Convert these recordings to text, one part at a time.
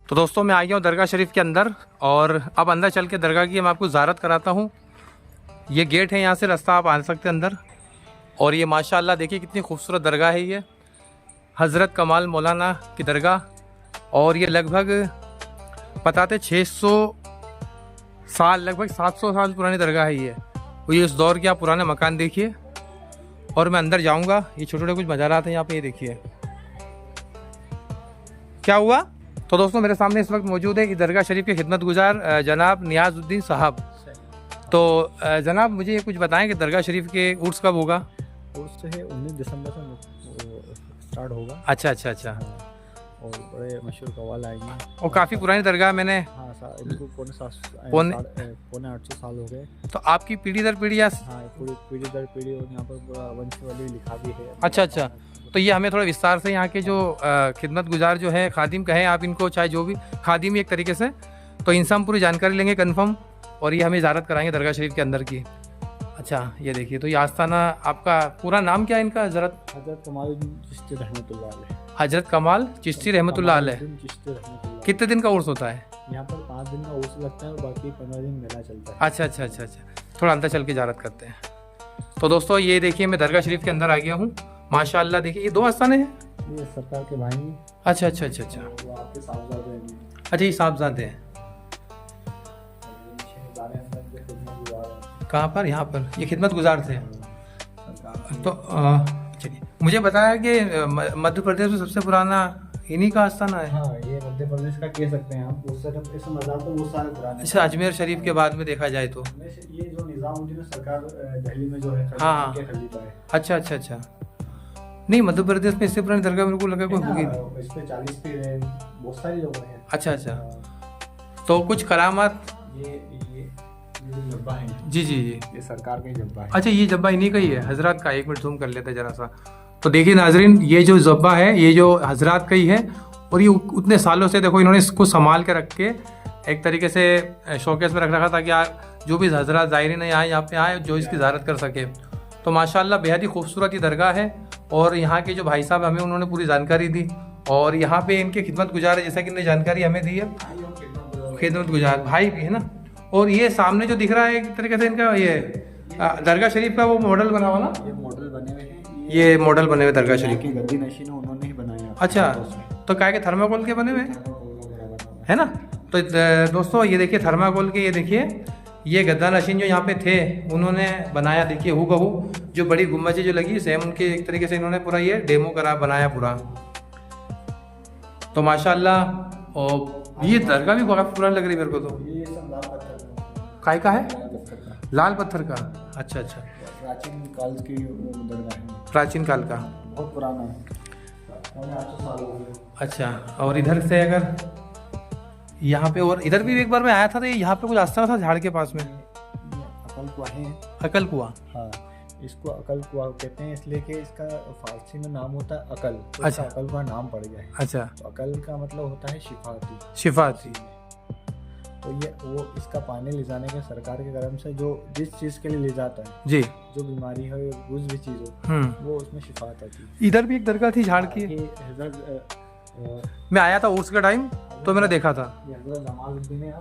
तो दोस्तों मैं आ गया हूँ दरगाह शरीफ के अंदर और अब अंदर चल के दरगाह की मैं आपको ज़ियारत कराता हूँ। ये गेट है, यहाँ से रास्ता आप आ सकते हैं अंदर। और ये माशाअल्लाह देखिए कितनी खूबसूरत दरगाह है ये हज़रत कमाल मौलाना की दरगाह। और ये लगभग बताते 600 साल, लगभग 700 साल पुरानी दरगाह है ये। और ये उस दौर के आप पुराने मकान देखिए। और मैं अंदर जाऊँगा, ये छोटे छोटे कुछ मज़ारात हैं यहाँ पे, ये देखिए क्या हुआ। तो दोस्तों मेरे सामने इस वक्त मौजूद है कि दरगाह शरीफ के खिदमत गुजार जनाब नियाज़ुद्दीन साहब। तो जनाब मुझे ये कुछ बताएं कि दरगाह शरीफ के उर्स कब होगा? उर्स है 19 दिसंबर से स्टार्ट होगा। अच्छा अच्छा अच्छा। और बड़े मशहूर कव्वाल आएंगे। और काफ़ी पुरानी दरगाह मैंने इनको पौने 800 साल हो गए। तो आपकी पीढ़ी दर पीढ़ी पूरी पीढ़ी दर पीढ़ी। और यहाँ पर वंशावली लिखा भी है। अच्छा अच्छा। तो ये हमें थोड़ा विस्तार से यहाँ के जो खिदमत गुजार जो है, खादिम कहें आप इनको, चाहे जो भी, खादिम ही एक तरीके से, तो इनसे हम पूरी जानकारी लेंगे कन्फर्म। और ये हमें इजाज़त कराएंगे दरगाह शरीफ के अंदर की। अच्छा ये देखिए, तो ये आस्थाना, आपका पूरा नाम क्या है इनका? हज़रत कमाल चिश्ती रहमतुल्लाह अलैह। हज़रत कमाल चिश्ती रहमतुल्लाह अलैह। कितने दिन का उर्स होता है यहाँ पर? 5 दिन का उर्स लगता है और बाकी 15 दिन मेला चलता है। अच्छा अच्छा अच्छा अच्छा। थोड़ा अंदर चल के इजाज़त करते हैं। तो दोस्तों ये देखिए मैं दरगाह शरीफ के अंदर आ गया हूँ। माशाअल्लाह देखिए ये 2 आस्थाने हैं। ये सरकार के भाई हैं। अच्छा अच्छा अच्छा अच्छा। वो आपके साहबजादे हैं। अच्छा ये साहबजादे हैं। कहाँ पर? यहाँ पर ये खिदमत गुजार थे। तो चलिए मुझे बताया कि मध्य प्रदेश में सबसे पुराना इन्हीं का आस्थाना है। हाँ, ये मध्य प्रदेश का कह सकते हैं आप। उससे मज़ार तो वो सारे पुराने। अच्छा, अजमेर शरीफ के बाद में देखा जाए तो ये जो निज़ामुद्दीन सरकार दिल्ली में जो है, हाँ खलीफा है। अच्छा अच्छा अच्छा। नहीं, मध्य प्रदेश में इससे पुरानी दरगाह मेरे को लगा कोई होगी। इस पे 40 पे बहुत सारी जगह है। अच्छा अच्छा। तो कुछ करामात? ये जब्बा है। जी जी जी, ये सरकार का ही जब्बा है। अच्छा ये जब्बा इन्हीं का ही है, हजरात का। एक मिनट जूम कर लेते हैं जरा सा। तो देखिए नाजरीन, ये जो जब्बा है ये जो हजरात का ही है। और ये उतने सालों से देखो इन्होंने इसको संभाल के रख के एक तरीके से शोकेस में रख रखा था कि जो भी हजरात ज़ायरीन आए यहाँ पे आए, जो इसकी ज़ियारत कर सके। तो माशाअल्लाह बेहद ही खूबसूरत ये दरगाह है। और यहाँ के जो भाई साहब हमें उन्होंने पूरी जानकारी दी। और यहाँ पे इनके खिदमत गुजार है, जैसा कि इन्होंने जानकारी हमें दी है। खिदमत गुजार भाई भी है ना। और ये सामने जो दिख रहा है एक तरीके से इनका ये दरगाह शरीफ का वो मॉडल बना हुआ ना, ये मॉडल बने हुए हैं। ये मॉडल बने हुए दरगाह शरीफ की गद्दी नशीन उन्होंने ही बनाया। अच्छा, तो क्या के थर्माकोल के बने हुए है ना। तो दोस्तों ये देखिए थर्माकोल के, ये देखिए ये गद्दा नशीन जो यहाँ पे थे उन्होंने बनाया। देखिए हूबहू जो बड़ी गुम्बदें जो लगी सेम उनके एक तरीके से इन्होंने पूरा ये डेमो करा बनाया पूरा। तो माशाअल्लाह। और ये दरगाह भी बहुत पुरानी लग रही मेरे को। तो ये सब लाल पत्थर काय का है? लाल पत्थर का। अच्छा अच्छा। प्राचीन काल की दरगाह है। प्राचीन काल का, बहुत पुराना है। 800 साल हो गए। अच्छा। और इधर से अगर यहाँ पे, और इधर भी एक बार मैं आया था तो यहाँ पे कुछ आस्थाना था झाड़ के पास में। अकल कुआ है। अकल कुआ? हाँ, इसको अकल कुआ कहते हैं इसलिए कि इसका फारसी में नाम होता है अकल। तो अच्छा, अकल का नाम पड़ गया है। अच्छा। तो अकल का मतलब होता है शिफाती। शिफाती। तो ये वो इसका पानी ले जाने के सरकार के कर्म से जो जिस चीज़ के लिए ले जाता है जी, जो बीमारी हो कुछ भी चीज़ हो, वो उसमें शिफात आती है। इधर भी एक दरगाह थी झाड़ की। मैं आया था उर्स का टाइम तो मैंने देखा था। हजरत जमालुद्दीन है।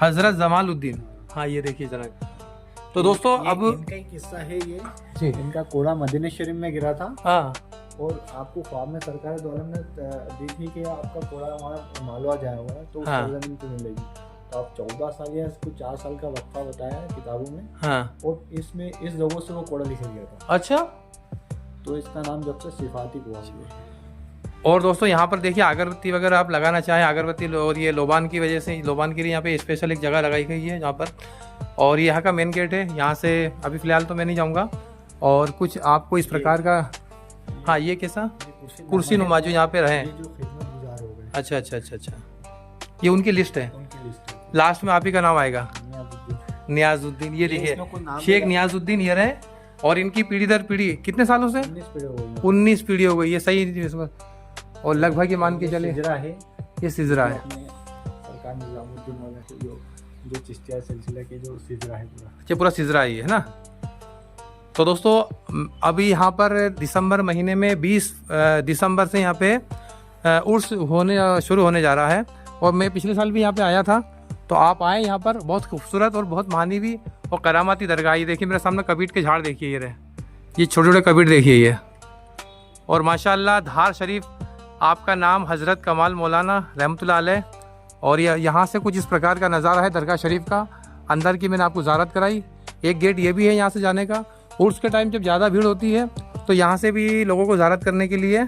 हजरत जमालुद्दीन, हाँ ये देखिए जरा। तो दोस्तों अब इनका ही किस्सा है ये जी। इनका कोड़ा मदीना शरीफ में गिरा था। हाँ। और आपको ख्वाब में सरकार दौलत ने दी थी कि आपका कोड़ा हमारा मालवा जाया हुआ है तो हाँ। ज़मीन पे मिलेगी। तो आप 14 साल या इसको 4 साल का वक्फा बताया है किताबों में। हाँ। और इसमें इस जगह से वो कोड़ा लिखा गया था। अच्छा। तो इसका नाम जब से सिफाती हुआ। और दोस्तों यहाँ पर देखिए अगरबत्ती वगैरह आप लगाना चाहें, अगरबत्ती, और ये लोबान की वजह से, लोबान के लिए यहाँ पे स्पेशल एक जगह लगाई गई है यहाँ पर। और यहाँ का मेन गेट है, यहाँ से अभी फ़िलहाल तो मैं नहीं जाऊँगा। और कुछ आपको इस प्रकार का, हाँ ये कैसा कुर्सी नुमा जो यहाँ पे रहे। अच्छा अच्छा अच्छा अच्छा, ये उनकी लिस्ट है। लास्ट में आप ही का नाम आएगा, नियाजुद्दीन। ये देखिए शेख नियाजुद्दीन ये रहे। और इनकी पीढ़ी दर पीढ़ी कितने सालों से? 19 पीढ़ी हो गई। ये सही इसमें। और लगभग ये मान के चले ये सिजरा है। सरकार निजामुद्दीन वाला जो चिश्तिया सिलसिला के जो सिजरा है पूरा, ये पूरा सिजरा ही है ना। तो दोस्तों अभी यहाँ पर दिसंबर महीने में 20 दिसंबर से यहाँ पे उर्स होने शुरू होने जा रहा है। और मैं पिछले साल भी यहाँ पे आया था, तो आप आए यहाँ पर। बहुत खूबसूरत और बहुत मानवी और करामाती दरगाह। ये देखिए मेरे सामने कबीर के झाड़ देखिए, ये रहे, ये छोटे छोटे कबीर देखिए ये। और माशाल्लाह धार शरीफ, आपका नाम हज़रत कमाल मौलाना रहमतुल्लाह अलैह। और यहाँ से कुछ इस प्रकार का नज़ारा है दरगाह शरीफ का। अंदर की मैंने आपको ज़ारत कराई। एक गेट ये भी है यहाँ से जाने का। उर्स के टाइम जब ज़्यादा भीड़ होती है तो यहाँ से भी लोगों को ज़ारत करने के लिए,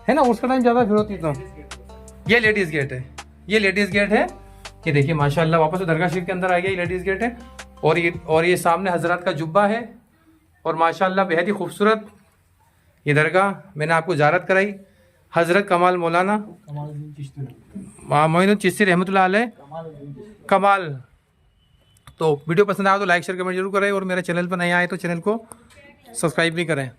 है ना, उर्स का टाइम ज़्यादा भीड़ होती है। तो ये लेडीज़ गेट है, ये लेडीज़ गेट है। ये देखिए माशाल्लाह वापस दरगाह शरीफ के अंदर आ गया। ये लेडीज़ गेट है। और ये सामने हज़रत का जुब्बा है। और माशाल्लाह बेहद ही खूबसूरत ये दरगाह मैंने आपको ज़ारत कराई। हज़रत कमाल मौलाना मोइनुद्दीन चिश्ती रहमतुल्लाह अलैह कमाल। तो वीडियो पसंद आया तो लाइक शेयर कमेंट जरूर करें। और मेरे चैनल पर नए आए तो चैनल को सब्सक्राइब भी करें।